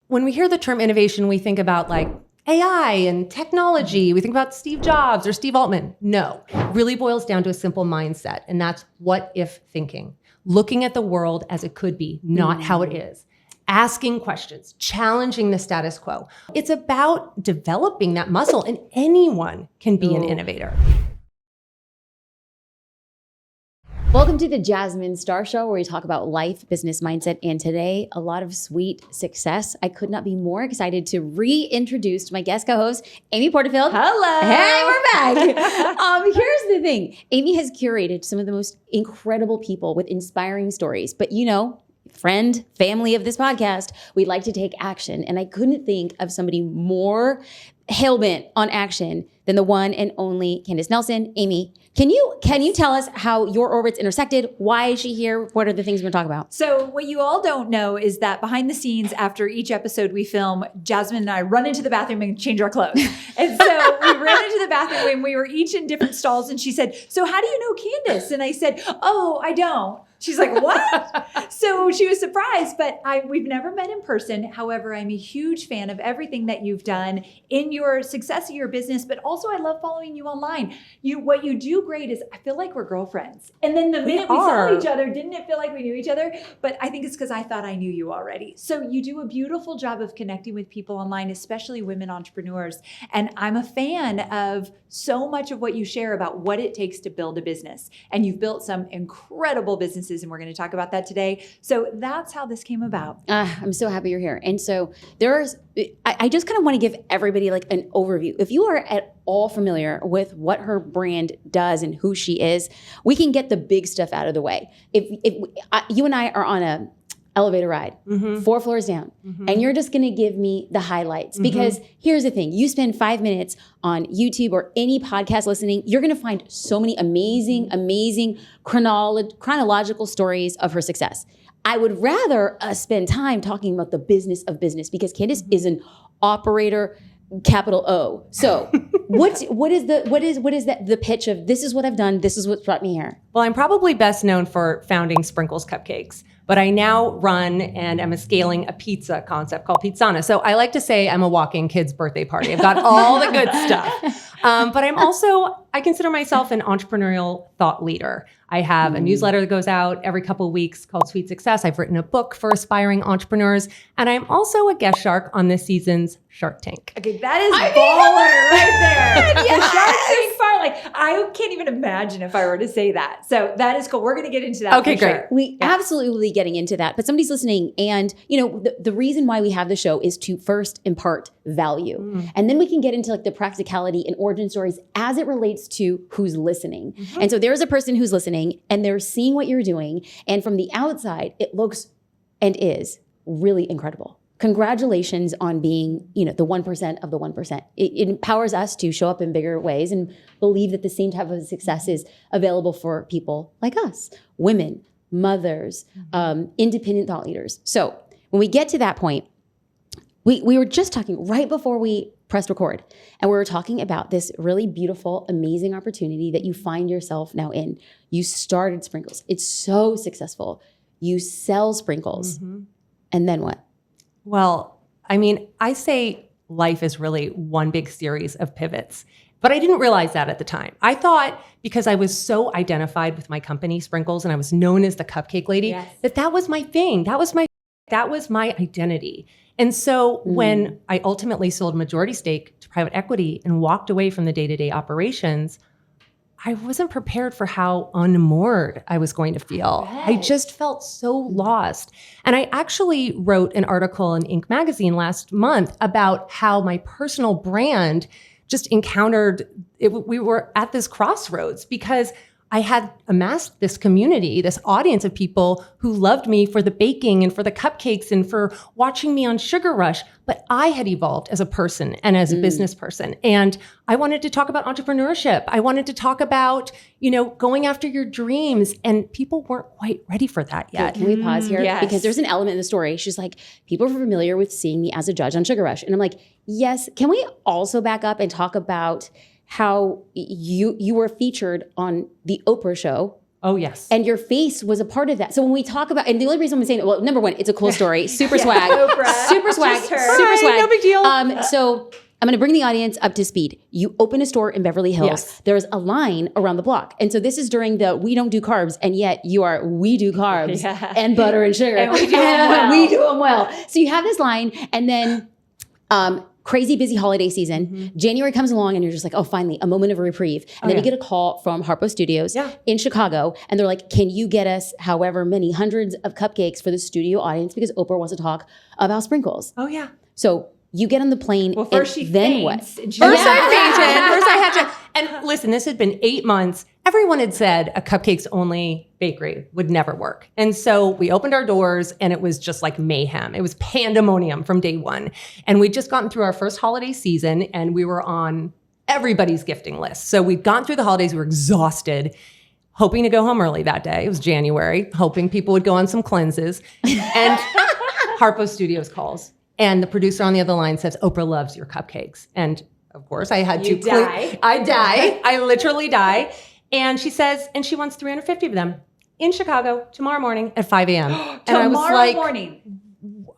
when we hear the term innovation, we think about like AI and technology. We think about Steve Jobs or Steve Altman. No, it really boils down to a simple mindset, and that's what if thinking. Looking at the world as it could be, not how it is. Asking questions, challenging the status quo. It's about developing that muscle, and anyone can be an innovator. Welcome to the Jasmine Star Show, where we talk about life, business, mindset, and today, a lot of sweet success. I could not be more excited to reintroduce my guest co-host, Amy Porterfield. Hello. Hey, we're back. Here's the thing. Amy has curated some of the most incredible people with inspiring stories, but friend, family of this podcast, we like to take action. And I couldn't think of somebody more hell-bent on action than the one and only Candace Nelson. Amy, can you tell us how your orbits intersected? Why is she here? What are the things we're going to talk about? So what you all don't know is that behind the scenes, after each episode we film, Jasmine and I run into the bathroom and change our clothes. And so we ran into the bathroom and we were each in different stalls. And she said, "So how do you know Candace?" And I said, "Oh, I don't." She's like, "What?" So she was surprised, but we've never met in person. However, I'm a huge fan of everything that you've done in your success of your business, but also I love following you online. What you do great is I feel like we're girlfriends. And then the minute we saw each other, didn't it feel like we knew each other? But I think it's because I thought I knew you already. So you do a beautiful job of connecting with people online, especially women entrepreneurs. And I'm a fan of so much of what you share about what it takes to build a business. And you've built some incredible businesses, and we're going to talk about that today. So that's how this came about. I'm so happy you're here. And so I just kind of want to give everybody like an overview. If you are at all familiar with what her brand does and who she is, we can get the big stuff out of the way. If you and I are on a elevator ride, 4 floors down, and you're just going to give me the highlights. Because here's the thing, you spend 5 minutes on YouTube or any podcast listening, you're going to find so many amazing chronological stories of her success. I would rather spend time talking about the business of business, because Candace is an operator, capital O. So what is the pitch of this is what I've done, this is what's brought me here? Well, I'm probably best known for founding Sprinkles Cupcakes, but I now run and am scaling a pizza concept called Pizzana. So I like to say I'm a walking kid's birthday party. I've got all the good stuff. But I consider myself an entrepreneurial thought leader. I have a newsletter that goes out every couple of weeks called Sweet Success. I've written a book for aspiring entrepreneurs. And I'm also a guest shark on this season's Shark Tank. Okay, that is baller right there. Yes. The Shark Tank part, like I can't even imagine if I were to say that. So that is cool. We're going to get into that. Okay, great. Sure. We absolutely will be getting into that. But somebody's listening, and the reason why we have the show is to first impart value. And then we can get into like the practicality and origin stories as it relates to who's listening. And so there's a person who's listening and they're seeing what you're doing. And from the outside, it looks and is really incredible. Congratulations on being, the 1% of the 1%. It empowers us to show up in bigger ways and believe that the same type of success is available for people like us, women, mothers, independent thought leaders. So when we get to that point, we were just talking right before we pressed record, and we were talking about this really beautiful, amazing opportunity that you find yourself now in. You started Sprinkles. It's so successful. You sell Sprinkles. And then what? Well, I mean, I say life is really one big series of pivots, but I didn't realize that at the time. I thought because I was so identified with my company, Sprinkles, and I was known as the Cupcake Lady, that was my thing. That was my identity. And so when I ultimately sold majority stake to private equity and walked away from the day-to-day operations, I wasn't prepared for how unmoored I was going to feel. I just felt so lost. And I actually wrote an article in Inc. magazine last month about how my personal brand just encountered it. We were at this crossroads because I had amassed this community, this audience of people who loved me for the baking and for the cupcakes and for watching me on Sugar Rush. But I had evolved as a person and as a business person. And I wanted to talk about entrepreneurship. I wanted to talk about, going after your dreams. And people weren't quite ready for that yet. Can we pause here? Yes. Because there's an element in the story. She's like, people are familiar with seeing me as a judge on Sugar Rush. And I'm like, yes. Can we also back up and talk about how you were featured on the Oprah show Oh, yes. And your face was a part of that. So when we talk about, and the only reason I'm saying, well, number one, it's a cool story. Super swag. Oprah. Super swag. Just her. Super Right, swag. no big deal. So I'm going to bring the audience up to speed. You open a store in Beverly Hills. Yes. There's a line around the block. And so this is during the we don't do carbs, and yet you are we do carbs and butter and sugar. And we do them well. We do them well. So you have this line, and then crazy busy holiday season. January comes along and you're just like, oh, finally, a moment of reprieve. And then you get a call from Harpo Studios in Chicago. And they're like, can you get us however many hundreds of cupcakes for the studio audience? Because Oprah wants to talk about sprinkles. Oh, yeah. So you get on the plane. Well, first she then what? faints. And she First I fainted. First I had to. And listen, this had been 8 months. Everyone had said a cupcakes only bakery would never work. And so we opened our doors and it was just like mayhem. It was pandemonium from day one. And we'd just gotten through our first holiday season and we were on everybody's gifting list. So we'd gone through the holidays. We were exhausted, hoping to go home early that day. It was January, hoping people would go on some cleanses. And Harpo Studios calls. And the producer on the other line says, Oprah loves your cupcakes. And of course, I had to die. I die. I literally die. And she says, and she wants 350 of them in Chicago tomorrow morning at 5 a.m. And I was like, morning.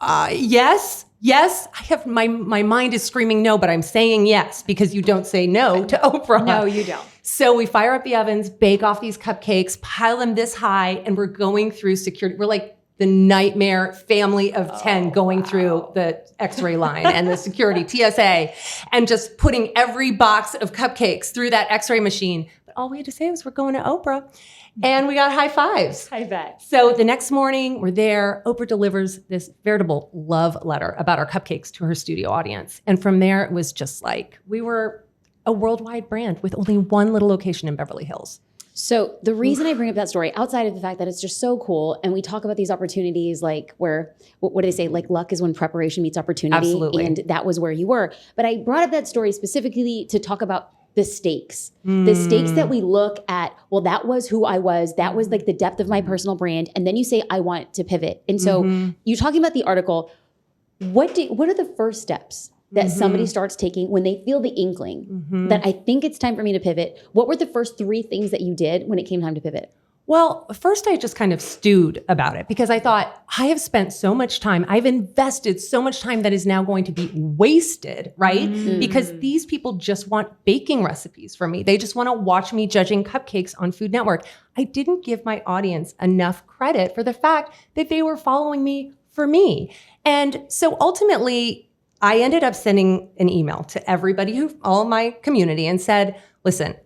yes. I have my mind is screaming no, but I'm saying yes because you don't say no to Oprah. No, you don't. So we fire up the ovens, bake off these cupcakes, pile them this high, and we're going through security. We're like the nightmare family of 10 going through the X-ray line and the security TSA and just putting every box of cupcakes through that X-ray machine. But all we had to say was we're going to Oprah and we got high fives. I bet. So the next morning we're there. Oprah delivers this veritable love letter about our cupcakes to her studio audience. And from there, it was just like we were a worldwide brand with only one little location in Beverly Hills. So the reason I bring up that story, outside of the fact that it's just so cool, and we talk about these opportunities like where, what do they say? Like luck is when preparation meets opportunity. Absolutely. And that was where you were. But I brought up that story specifically to talk about the stakes. The stakes that we look at, well, that was who I was. That was like the depth of my personal brand. And then you say, I want to pivot. And so you're talking about the article. What are the first steps that somebody starts taking when they feel the inkling that I think it's time for me to pivot? What were the first 3 things that you did when it came time to pivot? Well, first I just kind of stewed about it because I thought I have spent so much time, I've invested so much time that is now going to be wasted, right? Because these people just want baking recipes from me. They just want to watch me judging cupcakes on Food Network. I didn't give my audience enough credit for the fact that they were following me for me. And so ultimately, I ended up sending an email to everybody, all my community, and said, listen,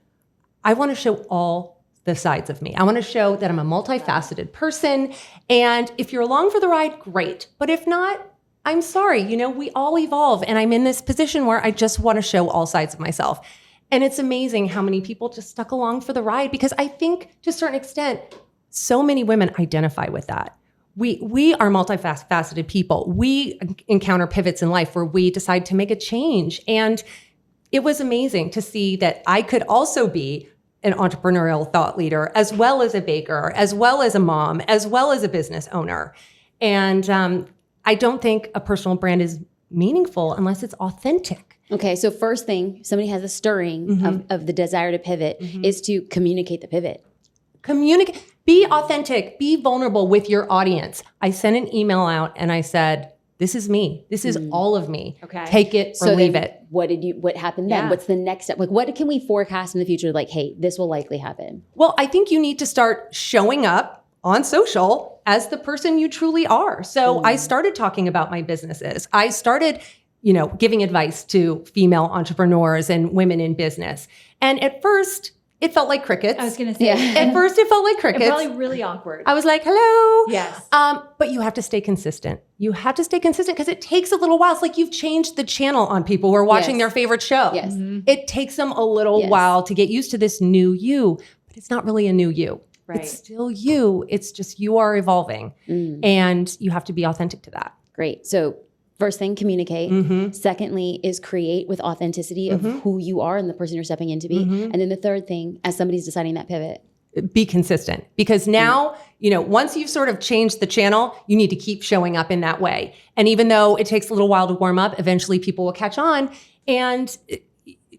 I want to show all the sides of me. I want to show that I'm a multifaceted person. And if you're along for the ride, great. But if not, I'm sorry. You know, we all evolve. And I'm in this position where I just want to show all sides of myself. And it's amazing how many people just stuck along for the ride because I think to a certain extent, so many women identify with that. We are multifaceted people. We encounter pivots in life where we decide to make a change. And it was amazing to see that I could also be an entrepreneurial thought leader, as well as a baker, as well as a mom, as well as a business owner. And I don't think a personal brand is meaningful unless it's authentic. Okay, so first thing, somebody has a stirring of the desire to pivot is to communicate the pivot. Communicate, be authentic, be vulnerable with your audience. I sent an email out and I said, this is me. This is all of me. Okay. Take it or leave it. What happened then? Yeah. What's the next step? Like, what can we forecast in the future? Like, hey, this will likely happen. Well, I think you need to start showing up on social as the person you truly are. So I started talking about my businesses. I started, giving advice to female entrepreneurs and women in business. And at first, it felt like crickets. I was going to say. At first, it felt like crickets. And probably really awkward. I was like, hello. Yes. But you have to stay consistent. You have to stay consistent because it takes a little while. It's like you've changed the channel on people who are watching their favorite show. Yes. It takes them a little while to get used to this new you, but it's not really a new you. Right. It's still you. It's just you are evolving and you have to be authentic to that. Great. So first thing, communicate. Secondly is create with authenticity of who you are and the person you're stepping in to be. And then the third thing, as somebody's deciding that pivot, be consistent because now, once you've sort of changed the channel, you need to keep showing up in that way. And even though it takes a little while to warm up, eventually people will catch on. And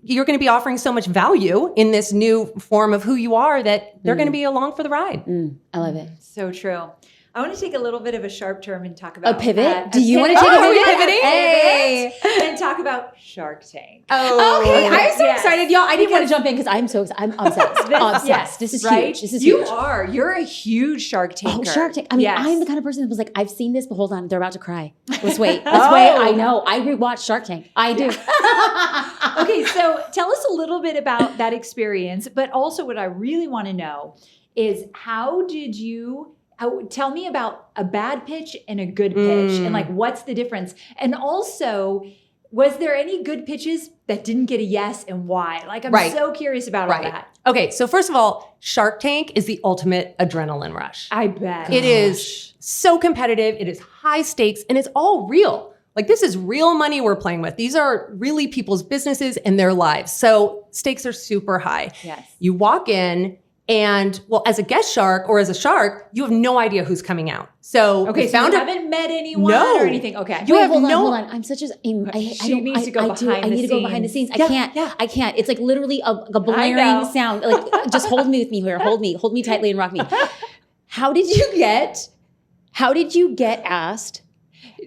you're going to be offering so much value in this new form of who you are that they're going to be along for the ride. I love it. So true. I want to take a little bit of a sharp turn and talk about A pivot? that. Do you want to take a pivot? pivoting? Hey. And talk about Shark Tank. Oh, Okay, I'm so Yes. excited, y'all. I didn't want to jump in because I'm obsessed. Obsessed. Yes, This is right? huge. This is you huge. are. You're a huge Shark Tanker. Oh, Shark Tank. I mean, Yes. I'm the kind of person that was like, I've seen this, but hold on, they're about to cry. Let's wait. Let's wait. I know. I rewatched Shark Tank. I do. Okay, so tell us a little bit about that experience, but also what I really want to know is tell me about a bad pitch and a good pitch and like what's the difference? And also, was there any good pitches that didn't get a yes and why? Like, I'm so curious about all that. Okay, so first of all, Shark Tank is the ultimate adrenaline rush. I bet. It is so competitive, it is high stakes, and it's all real. Like, this is real money we're playing with. These are really people's businesses and their lives. So stakes are super high. Yes. You walk in, and well, as a guest shark or as a shark, you have no idea who's coming out. So Okay, the so founder, you haven't met anyone No. or anything. Okay. You have hold no- on. I'm such a. She needs to go behind I the need to go behind the scenes. scenes. Yeah, I can't. yeah. I can't. It's like literally a know. blaring sound. Like, just hold me with me here. Hold me tightly and rock me. How did you get asked?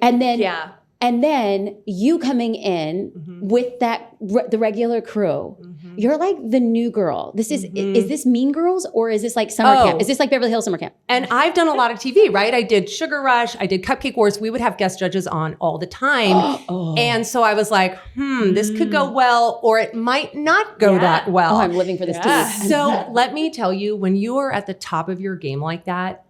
And then Yeah. And then you coming in with the regular crew, you're like the new girl. This is this Mean Girls or is this like summer camp? Is this like Beverly Hills summer camp? and I've done a lot of TV, right? I did Sugar Rush, I did Cupcake Wars. We would have guest judges on all the time. And so I was like, this could go well, or it might not go that well. Oh, I'm living for this too. So let me tell you, when you are at the top of your game like that,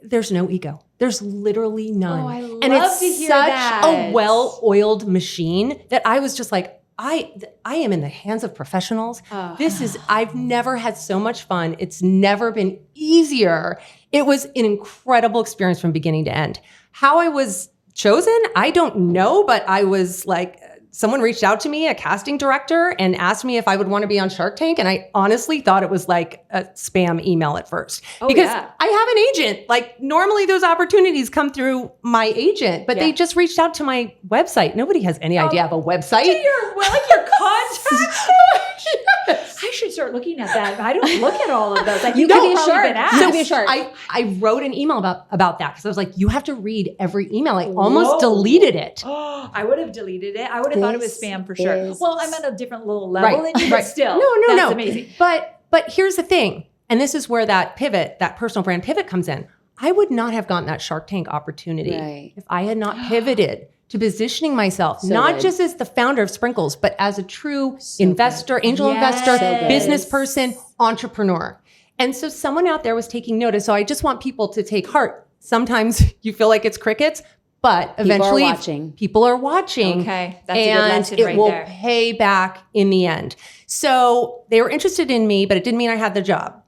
there's no ego. There's literally none. Oh, I and love it's to hear such that. a well-oiled machine that I was just like, I am in the hands of professionals. I've never had so much fun. It's never been easier. It was an incredible experience from beginning to end. How I was chosen, I don't know, but I was like, someone reached out to me, a casting director, and asked me if I would want to be on Shark Tank. And I honestly thought it was like a spam email at first. Because I have an agent. Like, normally those opportunities come through my agent, but they just reached out to my website. Nobody has any idea I have a website. Your contact page? I should start looking at that. I don't look at all of those. I think You could be a I've probably shark. been asked. You could be a shark. I wrote an email about that because I was like, you have to read every email. I almost deleted it. I would have deleted it. I would have thought it was spam for sure. is- Well, I'm at a different little level than you, but still. No. That's amazing. But here's the thing, and this is where that pivot, that personal brand pivot comes in. I would not have gotten that Shark Tank opportunity if I had not pivoted to positioning myself, not just as the founder of Sprinkles, but as a true investor, angel investor, business person, entrepreneur. And so someone out there was taking notice. So I just want people to take heart. Sometimes you feel like it's crickets, but eventually people are watching. Okay, that's a good and lesson it right will there. pay back in the end. So they were interested in me, but it didn't mean I had the job.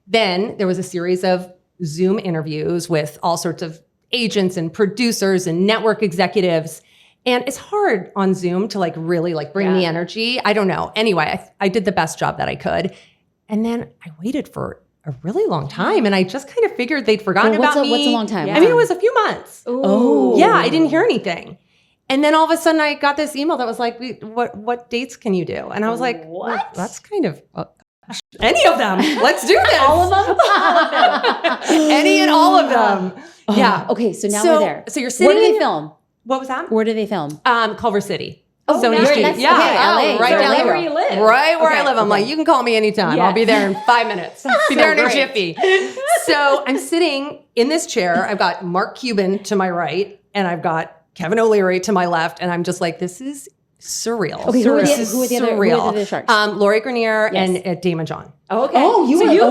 Then there was a series of Zoom interviews with all sorts of agents and producers and network executives. And it's hard on Zoom to really bring the energy. I don't know. Anyway, I did the best job that I could. And then I waited for a really long time. And I just kind of figured they'd forgotten about me. What's a long time? I mean, it was a few months. Ooh. Yeah, I didn't hear anything. And then all of a sudden I got this email that was like, what dates can you do? And I was like, what? Well, that's kind of... any of them. Let's do this. All of them? Any and all of them. Yeah. Okay, so now we're there. So you're sitting Where do in they film? What was that? Where do they film? Culver City. Oh, Sony nice. Street. That's- Yeah. okay, LA. Right So down LA the where road. you live. Right where I Okay, live. I'm like, you can call me anytime. Yeah. I'll be there in 5 minutes. Be there in a great. jiffy. So I'm sitting in this chair. I've got Mark Cuban to my right, and I've got Kevin O'Leary to my left. And I'm just like, this is surreal. Okay, who are the surreal. other sharks? Lori Grenier Yes. and Damon John. Okay. Oh, you So were you the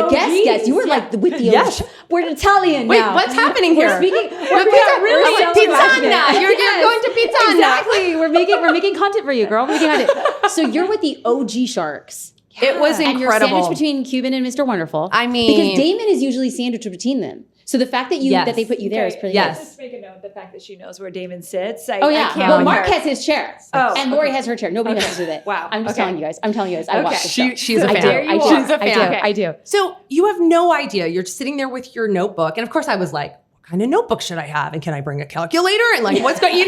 OGs. guest. You were like with the Yes. We're Italian Wait, now. what's happening here? We're speaking. really Pizzana. You're going to Pizzana. Exactly. We're making content for you, girl. We're making content. So you're with the OG sharks. It was And you're incredible. sandwiched between Cuban and Mr. Wonderful. I mean- because Damon is usually sandwiched between them. So the fact that Yes. that they put you there is pretty Yes. good. Just make a note of the fact that she knows where Damon sits. Oh yeah. I can't Well, with Mark her. has his chair. Oh, and Lori okay. has her chair. Nobody messes with it. Wow. I'm just Okay. telling you guys. I Okay. watch this stuff. She's a I fan. do. There you I are. do. She's a fan. I do. So you have no idea. You're sitting there with your notebook. And of course I was like, what kind of notebook should I have? And can I bring a calculator? And like, what's going, I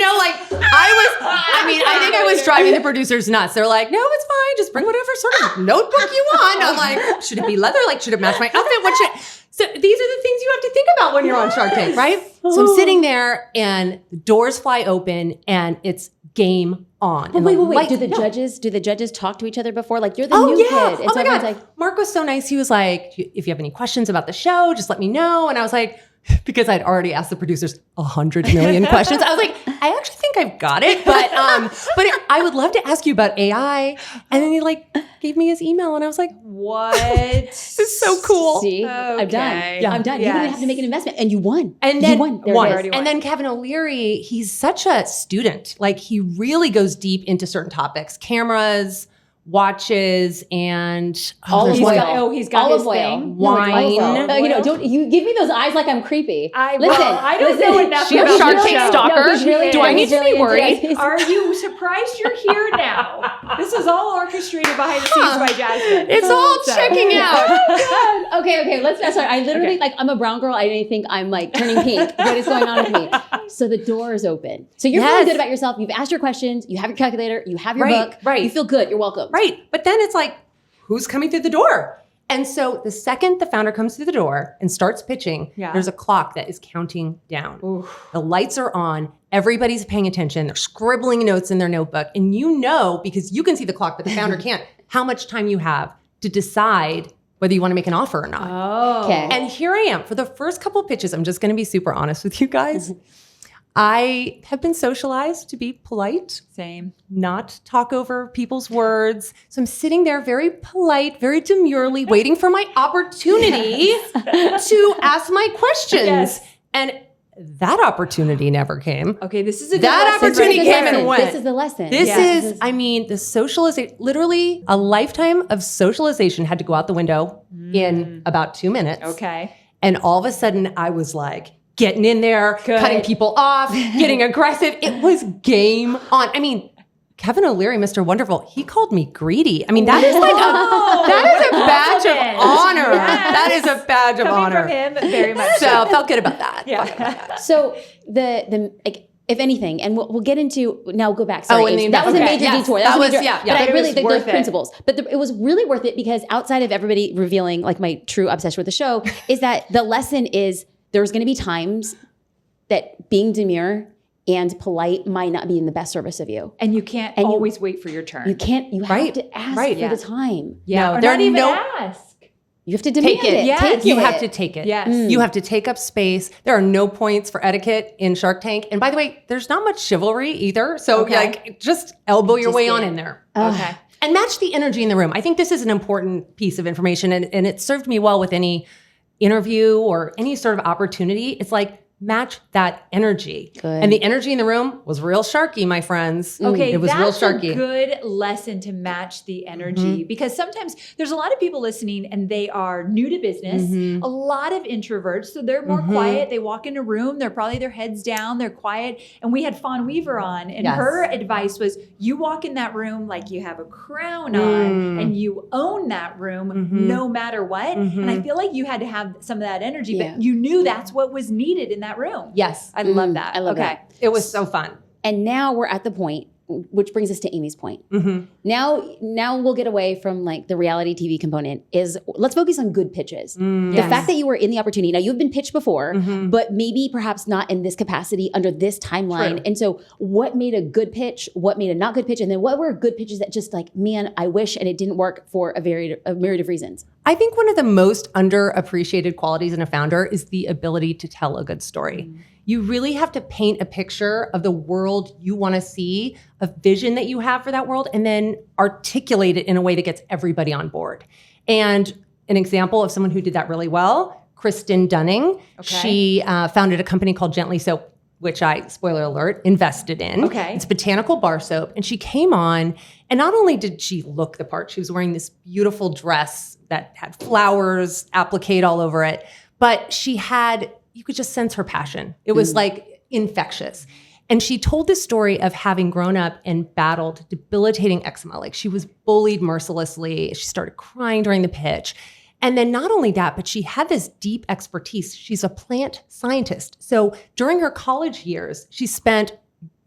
think I was driving the producers nuts. They're like, no, it's fine. Just bring whatever sort of notebook you want. I'm like, should it be leather? Like, should it match my outfit? So these are the things you have to think about when you're on Shark Tank, right? So I'm sitting there and the doors fly open and it's game on. But wait. Do the judges talk to each other before? Like, you're the new kid. And Oh my God. like, Mark was so nice. He was like, if you have any questions about the show, just let me know. And I was like, because I'd already asked the producers 100 million questions. I was like, I actually think I've got it, but I would love to ask you about AI. And then he like gave me his email and I was like, what? This is so cool. See, Okay. I'm done. Yeah. I'm done. You didn't even have to make an investment and you won. And then you won. There won. it is. And then Kevin O'Leary, he's such a student. Like he really goes deep into certain topics, cameras, watches, and Olive there's one- oil. He's got Olive his oil. thing. Wine. Don't you give me those eyes like I'm creepy. I don't know enough You're a about Shark the Tank show. stalker. he's really Do I need he's to be really worried? into it. Are you surprised you're here now? This is all orchestrated behind the scenes by Jasmine. It's all So- checking out. Okay. Let's. Sorry, I literally like. I'm a brown girl. I didn't think I'm like turning pink. What is going on with me? So the door is open. So you're feeling good about yourself. You've asked your questions. You have your calculator. You have your book. Right. You feel good. You're welcome. Right. But then it's like, who's coming through the door? And so the second the founder comes through the door and starts pitching, there's a clock that is counting down. Oof. The lights are on. Everybody's paying attention. They're scribbling notes in their notebook. And you know, because you can see the clock, but the founder can't, how much time you have to decide whether you want to make an offer or not. Oh. Okay. And here I am. For the first couple pitches, I'm just going to be super honest with you guys. I have been socialized to be polite, Same. not talk over people's words. So I'm sitting there very polite, very demurely, waiting for my opportunity to ask my questions. Yes. And that opportunity never came. Okay, this is a good That lesson opportunity right came here. and went. This is the lesson. This Yes. is, I mean, the socialization, literally a lifetime of socialization had to go out the window in about 2 minutes. Okay. And all of a sudden I was like, getting in there, Good. cutting people off, getting aggressive. It was game on. I mean, Kevin O'Leary, Mr. Wonderful, he called me greedy. I mean, that is like that is a badge of honor. Yes. That is a badge of Coming honor. from him, very much So felt good about that. Yeah. So the like, if anything, and we'll get into now. Go back. Sorry, Oh, and the Ames. That was a investment. major Yes. detour. That was a was- major. yeah, But yeah. I But it really was think worth those it. principles. But it was really worth it because outside of everybody revealing like my true obsession with the show is that the lesson is there's going to be times that being demure and polite might not be in the best service of you. And you can't And you- always wait for your turn. You can't. You have Right. to ask Right. for Yeah. the time. yeah. No, or there not are even no- ask. You have to demand Take it. it. Yes. Take You it. have to take it. Yes. Mm. You have to take up space. There are no points for etiquette in Shark Tank. And by the way, there's not much chivalry either. So Okay. like just elbow your Just way get on it. in there. Okay. And match the energy in the room. I think this is an important piece of information and it served me well with any interview or any sort of opportunity. It's like match that energy. Good. And the energy in the room was real sharky, my friends. Okay, It was real that's sharky. a good lesson to match the energy because sometimes there's a lot of people listening and they are new to business, a lot of introverts, so they're more quiet. They walk in a room, they're probably their heads down, they're quiet. And we had Fawn Weaver on, and Yes. her advice was you walk in that room like you have a crown on and you own that room no matter what. And I feel like you had to have some of that energy, Yeah. but you knew that's what was needed in that room. Yes. I love that. I love okay. that. It was so fun. And now we're at the point, which brings us to Amy's point. Now we'll get away from like the reality TV component. Is let's focus on good pitches. The fact that you were in the opportunity. Now you've been pitched before, but maybe perhaps not in this capacity under this timeline. True. And so, what made a good pitch? What made a not good pitch? And then what were good pitches that just like, man, I wish and it didn't work for a myriad of reasons. I think one of the most underappreciated qualities in a founder is the ability to tell a good story. You really have to paint a picture of the world you want to see, a vision that you have for that world, and then articulate it in a way that gets everybody on board. And an example of someone who did that really well, Kristen Dunning. Okay. She founded a company called Gently Soap, which I, spoiler alert, invested in. Okay. It's botanical bar soap. And she came on, and not only did she look the part, she was wearing this beautiful dress that had flowers appliqued all over it, but she had, you could just sense her passion. It was like infectious. And she told this story of having grown up and battled debilitating eczema. Like she was bullied mercilessly. She started crying during the pitch. And then not only that, but she had this deep expertise. She's a plant scientist. So during her college years, she spent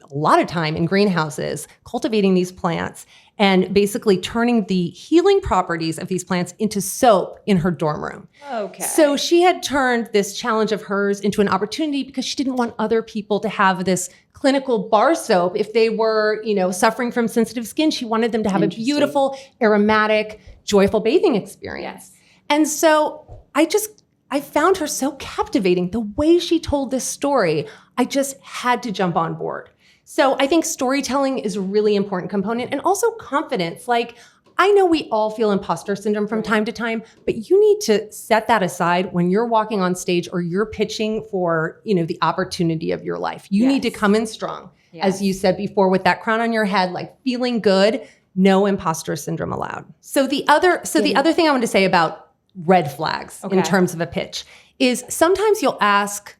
a lot of time in greenhouses cultivating these plants and basically turning the healing properties of these plants into soap in her dorm room. Okay. So she had turned this challenge of hers into an opportunity because she didn't want other people to have this clinical bar soap if they were, suffering from sensitive skin. She wanted them to have a beautiful, aromatic, joyful bathing experience. Yes. And so I found her so captivating. The way she told this story, I just had to jump on board. So I think storytelling is a really important component, and also confidence. Like, I know we all feel imposter syndrome from time to time, but you need to set that aside when you're walking on stage or you're pitching for, the opportunity of your life. You need to come in strong. As you said before, with that crown on your head, like feeling good, no imposter syndrome allowed. So the other thing I want to say about red flags in terms of a pitch is sometimes you'll ask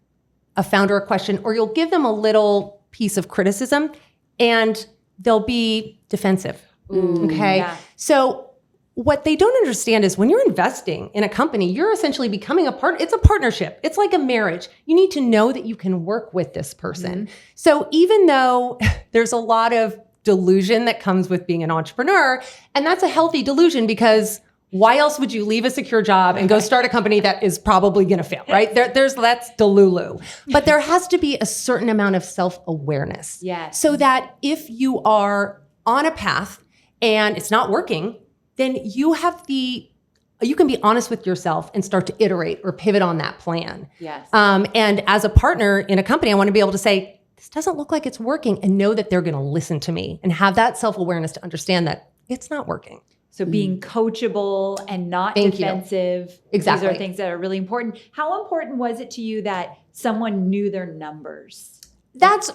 a founder a question or you'll give them a little piece of criticism and they'll be defensive. Okay. Yeah. So what they don't understand is when you're investing in a company, you're essentially becoming a part. It's a partnership. It's like a marriage. You need to know that you can work with this person. So even though there's a lot of delusion that comes with being an entrepreneur, and that's a healthy delusion because why else would you leave a secure job and go start a company that is probably going to fail, right? That's delulu. But there has to be a certain amount of self-awareness. Yes. So that if you are on a path and it's not working, then you can be honest with yourself and start to iterate or pivot on that plan. Yes. And as a partner in a company, I want to be able to say, this doesn't look like it's working, and know that they're going to listen to me and have that self-awareness to understand that it's not working. So being coachable and not defensive. Exactly. These are things that are really important. How important was it to you that someone knew their numbers? That's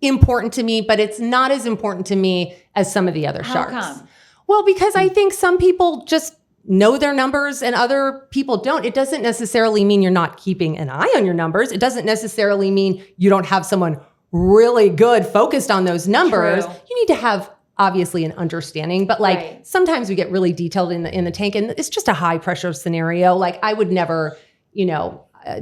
important to me, but it's not as important to me as some of the other sharks. How come? Well, because I think some people just know their numbers and other people don't. It doesn't necessarily mean you're not keeping an eye on your numbers. It doesn't necessarily mean you don't have someone really good focused on those numbers. True. You need to have obviously an understanding, but sometimes we get really detailed in the tank, and it's just a high pressure scenario. Like I would never,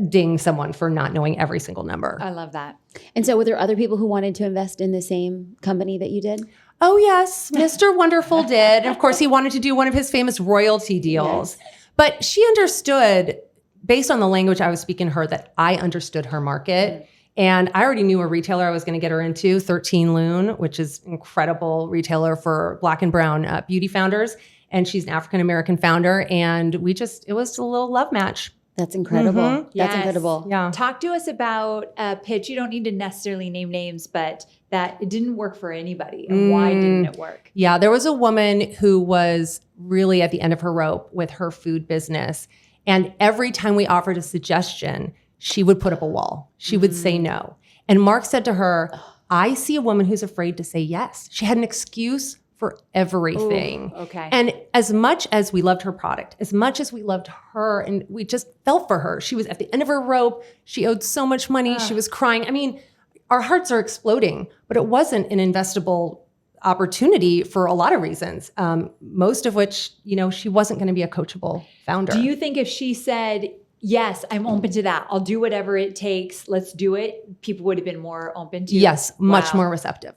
ding someone for not knowing every single number. I love that. And so were there other people who wanted to invest in the same company that you did? Oh yes, Mr. Wonderful did. And of course, he wanted to do one of his famous royalty deals. Yes. But she understood, based on the language I was speaking to her, that I understood her market. And I already knew a retailer I was going to get her into, 13 Loon, which is an incredible retailer for Black and brown beauty founders. And she's an African-American founder. And it was a little love match. That's incredible. Mm-hmm. That's incredible. Yeah. Talk to us about a pitch. You don't need to necessarily name names, but that it didn't work for anybody. And why didn't it work? Yeah, there was a woman who was really at the end of her rope with her food business. And every time we offered a suggestion, she would put up a wall. She would say no. And Mark said to her, I see a woman who's afraid to say yes. She had an excuse for everything. Ooh, okay. And as much as we loved her product, as much as we loved her and we just felt for her, she was at the end of her rope. She owed so much money. She was crying. I mean, our hearts are exploding, but it wasn't an investable opportunity for a lot of reasons, most of which, she wasn't going to be a coachable founder. Do you think if she said, yes, I'm open to that, I'll do whatever it takes, let's do it, people would have been more open to it? Yes, much more receptive.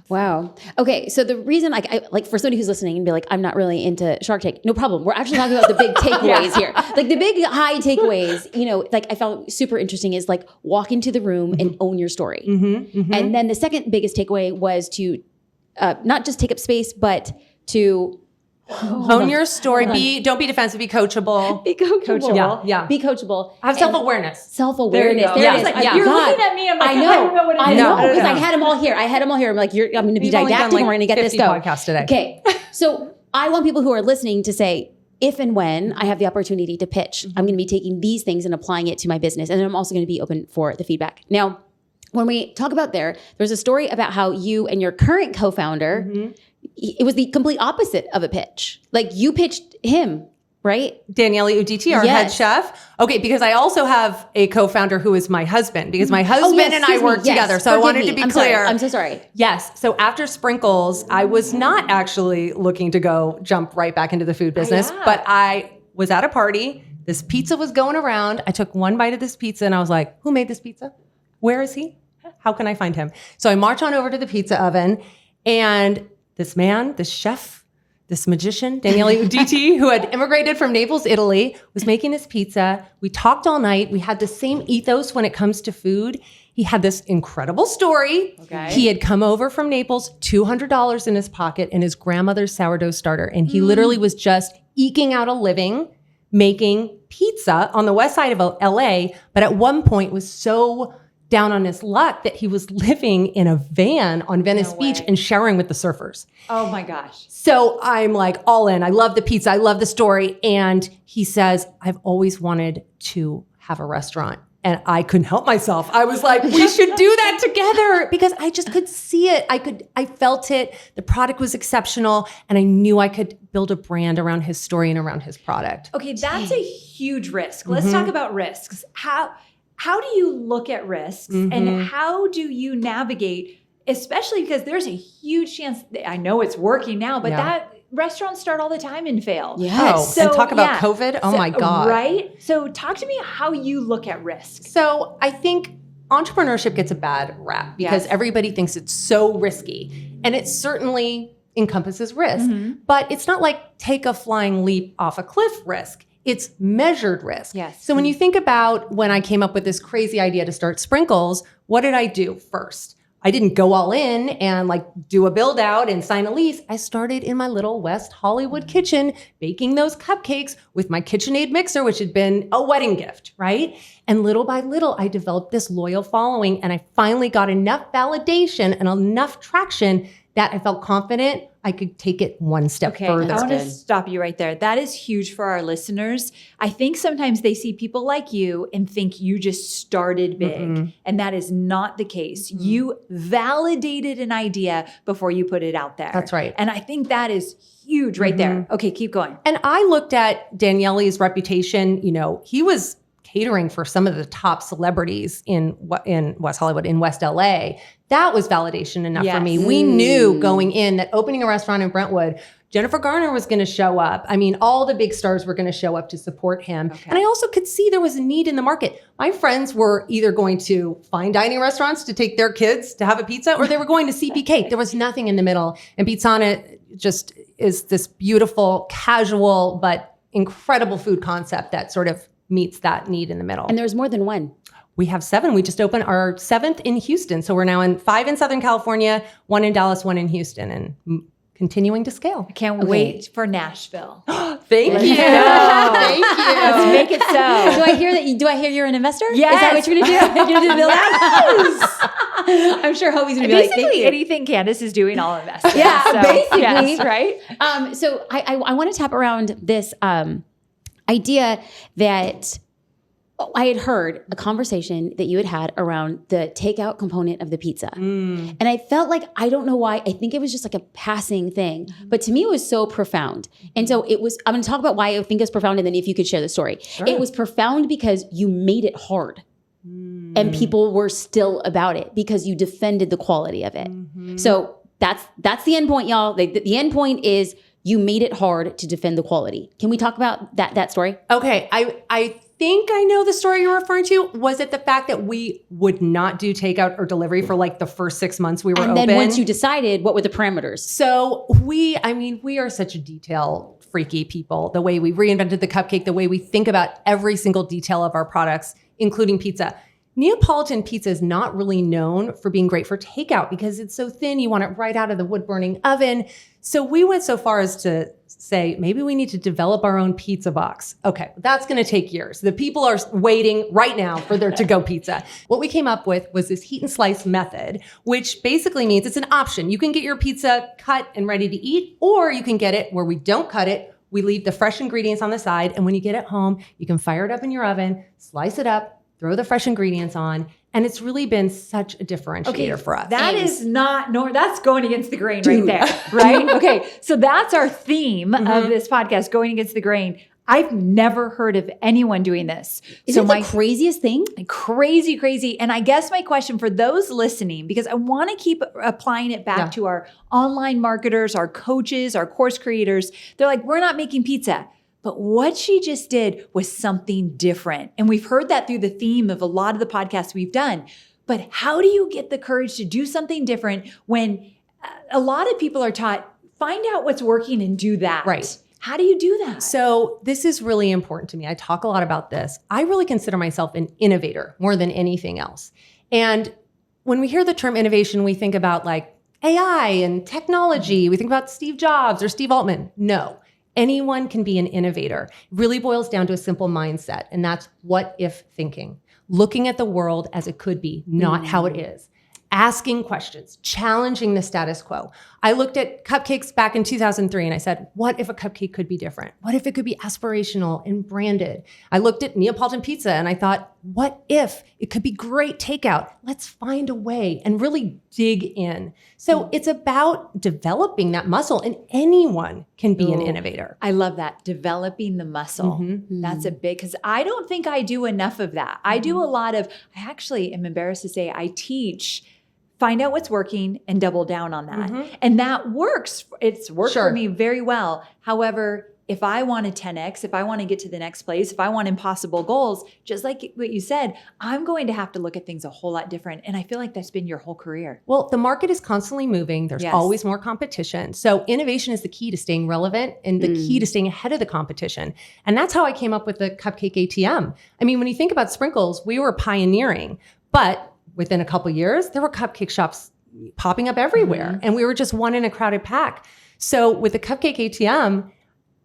Wow. Okay. So the reason, like for somebody who's listening and be like, I'm not really into Shark Tank, no problem. We're actually talking about the big takeaways here. Like the big high takeaways, I found super interesting is like walk into the room and own your story. And then the second biggest takeaway was to not just take up space, but to own your story. Don't be defensive. Be coachable. Be coachable. Yeah. Be coachable. Have self-awareness. Self-awareness. There it is. Like, you're looking at me. I'm like, I don't know what it is. I know because I had them all here. I'm like, I'm going to be didactic. We're going to get this going. Podcasts today. Okay. So I want people who are listening to say, if and when I have the opportunity to pitch, I'm going to be taking these things and applying it to my business. And then I'm also going to be open for the feedback. Now, when we talk about there's a story about how you and your current co-founder, it was the complete opposite of a pitch. Like you pitched him, right? Daniele Uditi, our head chef. Okay, because I also have a co-founder who is my husband, because my husband and I work together. So I wanted to be clear. I'm so sorry. Yes. So after Sprinkles, I was not actually looking to jump right back into the food business, but I was at a party. This pizza was going around. I took one bite of this pizza and I was like, who made this pizza? Where is he? How can I find him? So I march on over to the pizza oven, and this man, this chef, this magician, Daniele Uditi, who had immigrated from Naples, Italy, was making his pizza. We talked all night. We had the same ethos when it comes to food. He had this incredible story. Okay. He had come over from Naples, $200 in his pocket and his grandmother's sourdough starter. And he literally was just eking out a living making pizza on the west side of LA, but at one point was so down on his luck that he was living in a van on Venice Beach and showering with the surfers. Oh my gosh. So I'm like all in. I love the pizza. I love the story. And he says, I've always wanted to have a restaurant. And I couldn't help myself. I was like, we should do that together, because I just could see it. I felt it. The product was exceptional. And I knew I could build a brand around his story and around his product. Okay, that's a huge risk. Let's talk about risks. How do you look at risks and how do you navigate, especially because there's a huge chance, I know it's working now, but that restaurants start all the time and fail. Yes. And talk about COVID. Oh my God. Right? So talk to me how you look at risk. So I think entrepreneurship gets a bad rap because everybody thinks it's so risky, and it certainly encompasses risk, but it's not like take a flying leap off a cliff risk. It's measured risk. Yes. So when you think about when I came up with this crazy idea to start Sprinkles, what did I do first? I didn't go all in and like do a build out and sign a lease. I started in my little West Hollywood kitchen baking those cupcakes with my KitchenAid mixer, which had been a wedding gift, right? And little by little, I developed this loyal following, and I finally got enough validation and enough traction that I felt confident I could take it one step further. I want to stop you right there. That is huge for our listeners. I think sometimes they see people like you and think you just started big, and that is not the case. You validated an idea before you put it out there. That's right. And I think that is huge right there. Okay, keep going. And I looked at Daniele's reputation. You know, he was catering for some of the top celebrities in West Hollywood, in West LA. That was validation enough for me. We knew going in that opening a restaurant in Brentwood, Jennifer Garner was going to show up. I mean, all the big stars were going to show up to support him. Okay. And I also could see there was a need in the market. My friends were either going to fine dining restaurants to take their kids to have a pizza, or they were going to CPK. There was nothing in the middle. And Pizzana just is this beautiful, casual, but incredible food concept that sort of meets that need in the middle. And there's more than one. We have 7. We just opened our 7th in Houston. So we're now in 5 in Southern California, 1 in Dallas, 1 in Houston, and continuing to scale. I can't wait for Nashville. Thank you. Thank you. Let's make it so. Do I hear you're an investor? Yes. Is that what you're going to do? You're going to do the build out? I'm sure Hobie's going to be like, thank you. Anything Candace is doing, I'll invest in. Yeah, so, basically. Yes, right? So I want to tap around this idea that I had heard a conversation that you had around the takeout component of the pizza. And I felt like, I don't know why, I think it was just like a passing thing. But to me, it was so profound. And so it was, I'm going to talk about why I think it's profound, and then if you could share the story. Sure. It was profound because you made it hard. And people were still about it because you defended the quality of it. So that's the end point, y'all. The end point is you made it hard to defend the quality. Can we talk about that story? Okay. I think I know the story you're referring to. Was it the fact that we would not do takeout or delivery for like the first 6 months we were open? And then once you decided, what were the parameters? So we are such a detail freaky people. The way we reinvented the cupcake, the way we think about every single detail of our products, including pizza. Neapolitan pizza is not really known for being great for takeout because it's so thin. You want it right out of the wood-burning oven. So we went so far as to say, maybe we need to develop our own pizza box. Okay, that's going to take years. The people are waiting right now for their to-go pizza. What we came up with was this heat and slice method, which basically means it's an option. You can get your pizza cut and ready to eat, or you can get it where we don't cut it. We leave the fresh ingredients on the side, and when you get it home, you can fire it up in your oven, slice it up, throw the fresh ingredients on, and it's really been such a differentiator for us. That is not, that's going against the grain right there, right? Okay, so that's our theme of this podcast, going against the grain. I've never heard of anyone doing this. Is it the craziest thing? Crazy. And I guess my question for those listening, because I want to keep applying it back to our online marketers, our coaches, our course creators. They're like, we're not making pizza. But what she just did was something different. And we've heard that through the theme of a lot of the podcasts we've done. But how do you get the courage to do something different when a lot of people are taught, find out what's working and do that? Right. How do you do that? So this is really important to me. I talk a lot about this. I really consider myself an innovator more than anything else. And when we hear the term innovation, we think about like AI and technology. We think about Steve Jobs or Steve Altman. No. Anyone can be an innovator. It really boils down to a simple mindset, and that's what if thinking. Looking at the world as it could be, not how it is. Asking questions, challenging the status quo. I looked at cupcakes back in 2003 and I said, what if a cupcake could be different? What if it could be aspirational and branded? I looked at Neapolitan pizza and I thought, what if it could be great takeout? Let's find a way and really dig in. So it's about developing that muscle, and anyone can be an innovator. I love that. Developing the muscle. That's a big, because I don't think I do enough of that. I do a lot of, I actually am embarrassed to say I teach find out what's working and double down on that. And that works. It's worked for me very well. However, if I want a 10X, if I want to get to the next place, if I want impossible goals, just like what you said, I'm going to have to look at things a whole lot different. And I feel like that's been your whole career. Well, the market is constantly moving. There's always more competition. So innovation is the key to staying relevant and the key to staying ahead of the competition. And that's how I came up with the Cupcake ATM. I mean, when you think about sprinkles, we were pioneering, but within a couple of years, there were cupcake shops popping up everywhere. And we were just one in a crowded pack. So with the Cupcake ATM,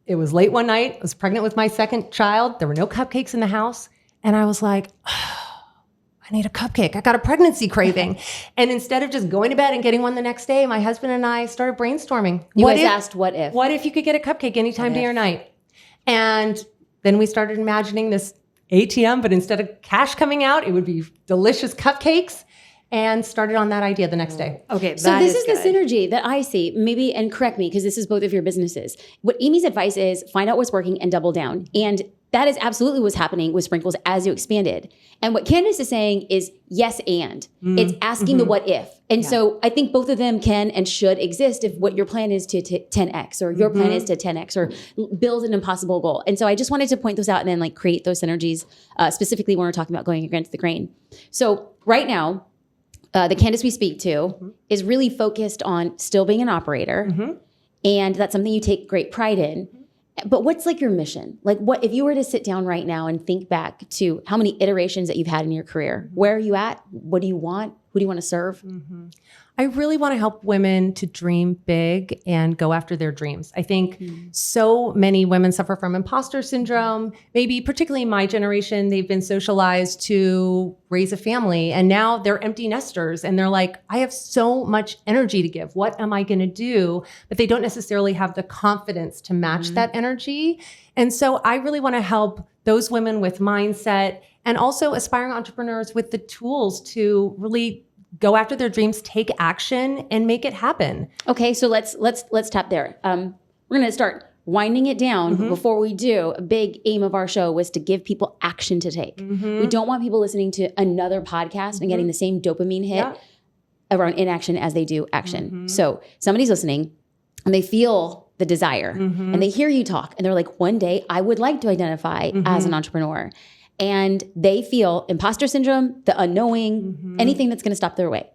it was late one night. I was pregnant with my second child. There were no cupcakes in the house. And I was like, oh, I need a cupcake. I got a pregnancy craving. And instead of just going to bed and getting one the next day, my husband and I started brainstorming. You guys asked, what if? What if you could get a cupcake anytime, day or night? And then we started imagining this ATM, but instead of cash coming out, it would be delicious cupcakes, and started on that idea the next day. Okay, so this is the synergy that I see. Maybe, and correct me, because this is both of your businesses. What Amy's advice is, find out what's working and double down. And that is absolutely what's happening with Sprinkles as you expanded. And what Candace is saying is yes and. It's asking the what if. And so I think both of them can and should exist if what your plan is to 10X or your plan is to 10X or build an impossible goal. And so I just wanted to point those out and then like create those synergies, specifically when we're talking about going against the grain. So right now, the Candace we speak to is really focused on still being an operator. And that's something you take great pride in. But what's like your mission? Like what, if you were to sit down right now and think back to how many iterations that you've had in your career, where are you at? What do you want? Who do you want to serve? I really want to help women to dream big and go after their dreams. I think so many women suffer from imposter syndrome. Maybe particularly in my generation, they've been socialized to raise a family and now they're empty nesters and they're like, I have so much energy to give. What am I going to do? But they don't necessarily have the confidence to match that energy. And so I really want to help those women with mindset and also aspiring entrepreneurs with the tools to really go after their dreams, take action, and make it happen. Okay, so let's tap there. We're going to start winding it down. Before we do, a big aim of our show was to give people action to take. We don't want people listening to another podcast and getting the same dopamine hit around inaction as they do action. So somebody's listening and they feel the desire and they hear you talk and they're like, one day I would like to identify as an entrepreneur. And they feel imposter syndrome, the unknowing, anything that's going to stop their way.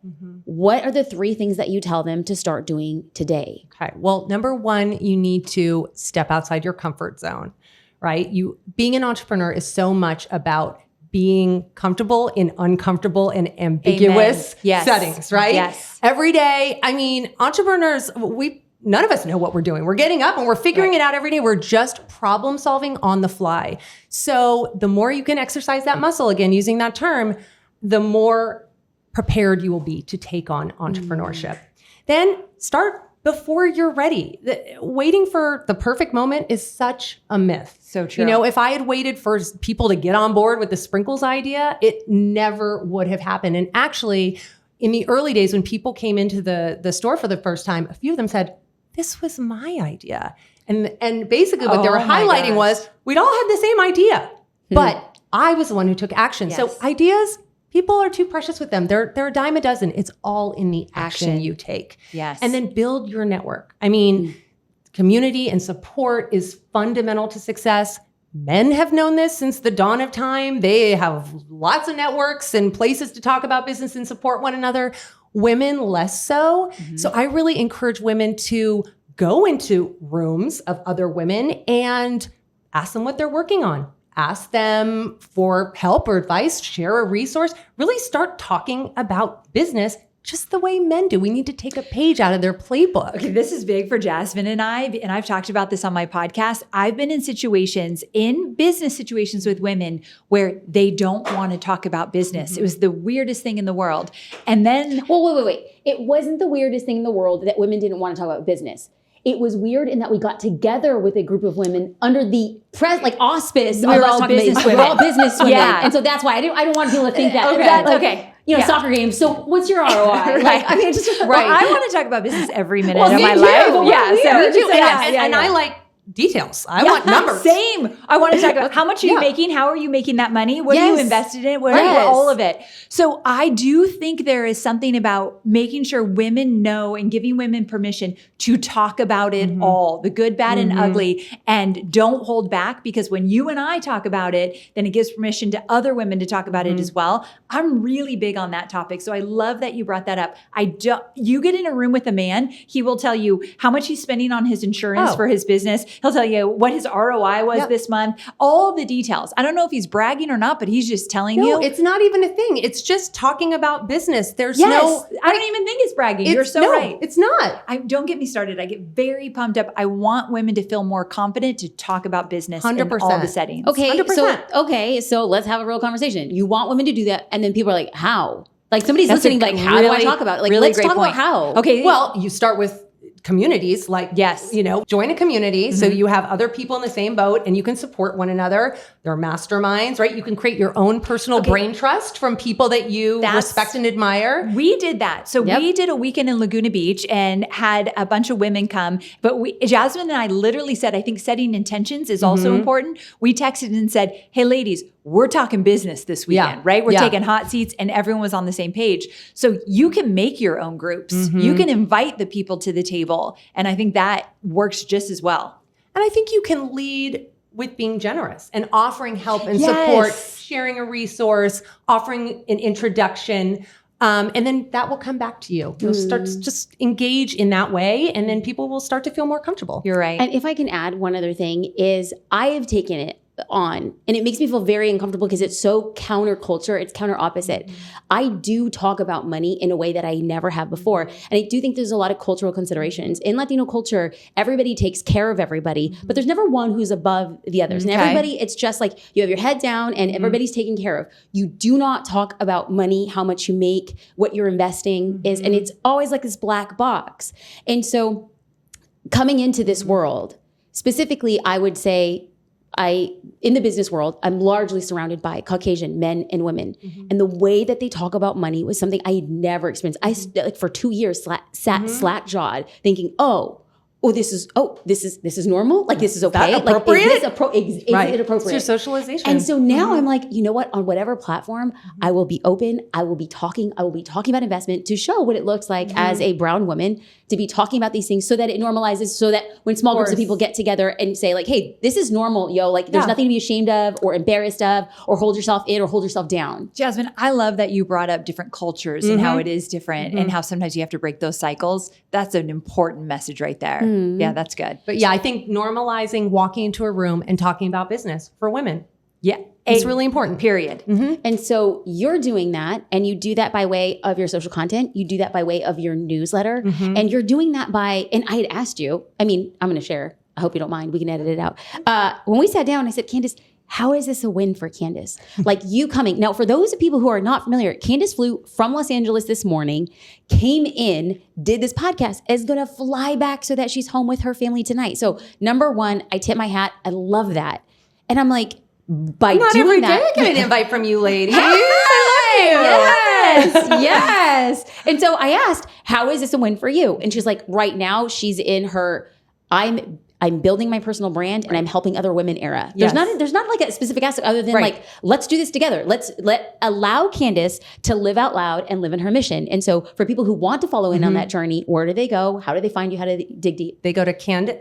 What are the 3 things that you tell them to start doing today? Okay. Well, number 1, you need to step outside your comfort zone, right? Being an entrepreneur is so much about being comfortable in uncomfortable and ambiguous settings, right? Yes. Every day. I mean, entrepreneurs, none of us know what we're doing. We're getting up and we're figuring it out every day. We're just problem solving on the fly. So the more you can exercise that muscle, again, using that term, the more prepared you will be to take on entrepreneurship. Then start before you're ready. Waiting for the perfect moment is such a myth. So true. You know, if I had waited for people to get on board with the sprinkles idea, it never would have happened. And actually, in the early days when people came into the store for the first time, a few of them said, this was my idea. And basically what they were highlighting was, we'd all had the same idea, but I was the one who took action. So ideas, people are too precious with them. They're a dime a dozen. It's all in the action you take. Yes. And then build your network. I mean, community and support is fundamental to success. Men have known this since the dawn of time. They have lots of networks and places to talk about business and support one another. Women less so. So I really encourage women to go into rooms of other women and ask them what they're working on. Ask them for help or advice, share a resource, really start talking about business just the way men do. We need to take a page out of their playbook. Okay, this is big for Jasmine and I've talked about this on my podcast. I've been in business situations with women where they don't want to talk about business. It was the weirdest thing in the world. And then... Well, wait. It wasn't the weirdest thing in the world that women didn't want to talk about business. It was weird in that we got together with a group of women under the auspice of us talking business women. We're all business women. Yeah. And so that's why I don't want people to think that. Okay. Soccer games. So what's your ROI? Right. Right. I want to talk about business every minute Well, of my me too, life. but Yeah. me too. And I like details. I want numbers. Same. I want to talk about how much are you making? How are you making that money? What are you invested in? What all of it. So I do think there is something about making sure women know and giving women permission to talk about it all, the good, bad, and ugly, and don't hold back, because when you and I talk about it, then it gives permission to other women to talk about it as well. I'm really big on that topic. So I love that you brought that up. You get in a room with a man, he will tell you how much he's spending on his insurance for his business. He'll tell you what his ROI was this month, all the details. I don't know if he's bragging or not, but he's just telling you. No, it's not even a thing. It's just talking about business. There's I don't even think it's bragging. You're so right. It's not. Don't get me started. I get very pumped up. I want women to feel more confident to talk about business 100%. In all the settings. Okay, 100%. So let's have a real conversation. You want women to do that, and then people are like, how? Like somebody's listening, like, how do I talk about it? Like, let's talk about how. Okay, well, you start with communities, join a community. So you have other people in the same boat and you can support one another. There are masterminds, right? You can create your own personal brain trust from people that you respect and admire. We did that. So we did a weekend in Laguna Beach and had a bunch of women come. But Jasmine and I literally said, I think setting intentions is also important. We texted and said, hey, ladies, we're talking business this weekend, right? We're taking hot seats and everyone was on the same page. So you can make your own groups. You can invite the people to the table. And I think that works just as well. And I think you can lead with being generous and offering help and support, sharing a resource, offering an introduction. And then that will come back to you. You'll start to just engage in that way. And then people will start to feel more comfortable. You're right. And if I can add one other thing is I have taken it on and it makes me feel very uncomfortable because it's so counterculture, it's counter opposite. I do talk about money in a way that I never have before. And I do think there's a lot of cultural considerations. In Latino culture, everybody takes care of everybody, but there's never one who's above the others. And everybody, it's just like you have your head down and everybody's taken care of. You do not talk about money, how much you make, what you're investing is, and it's always like this black box. And so coming into this world, specifically, I would say in the business world, I'm largely surrounded by Caucasian men and women. And the way that they talk about money was something I had never experienced. I for 2 years sat slack-jawed thinking, this is normal? Like, this is okay? That appropriate? Like, is it appropriate? It's your socialization. And so now I'm like, you know what? On whatever platform, I will be open. I will be talking about investment to show what it looks like as a brown woman to be talking about these things so that it normalizes, so that when small groups of people get together and say like, hey, this is normal, yo, like there's nothing to be ashamed of or embarrassed of or hold yourself in or hold yourself down. Jasmine, I love that you brought up different cultures and how it is different and how sometimes you have to break those cycles. That's an important message right there. Yeah, that's good. But I think normalizing walking into a room and talking about business for women. Yeah. It's really important. Period. And so you're doing that, and you do that by way of your social content. You do that by way of your newsletter. And you're doing that and I had asked you, I'm going to share. I hope you don't mind. We can edit it out. When we sat down, I said, Candace, how is this a win for Candace? Like you coming. Now, for those people who are not familiar, Candace flew from Los Angeles this morning, came in, did this podcast, is going to fly back so that she's home with her family tonight. So number one, I tip my hat. I love that. And I'm like, not every day I get an invite from you ladies. Yes. And so I asked, how is this a win for you? And she's like, right now she's in her, I'm I'm building my personal brand and I'm helping other women era. Yes. There's not like a specific aspect other than Right. like, let's do this together. Allow Candace to live out loud and live in her mission. And so for people who want to follow in on that journey, where do they go? How do they find you? How do they dig deep? They go to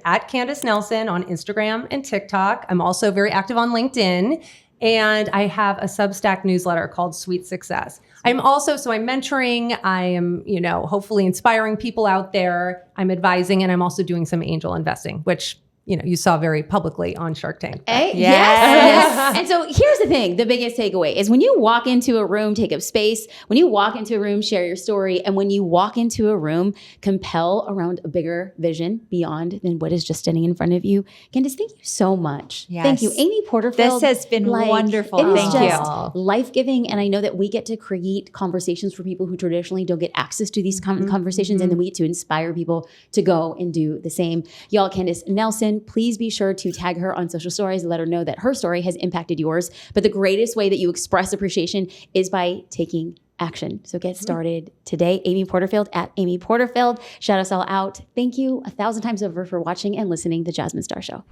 at Candace Nelson on Instagram and TikTok. I'm also very active on LinkedIn. And I have a Substack newsletter called Sweet Success. I'm mentoring. I am, hopefully inspiring people out there. I'm advising, and I'm also doing some angel investing, which, you saw very publicly on Shark Tank. Yes. And so here's the thing. The biggest takeaway is when you walk into a room, take up space. When you walk into a room, share your story. And when you walk into a room, compel around a bigger vision beyond than what is just standing in front of you. Candace, thank you so much. Yes. Thank you. Amy Porterfield. This has been wonderful. It is Thank just you. life-giving. And I know that we get to create conversations for people who traditionally don't get access to these conversations. And then we get to inspire people to go and do the same. Y'all, Candace Nelson, please be sure to tag her on social stories and let her know that her story has impacted yours. But the greatest way that you express appreciation is by taking action. So get started today. Amy Porterfield at Amy Porterfield. Shout us all out. Thank you 1,000 times over for watching and listening to The Jasmine Star Show.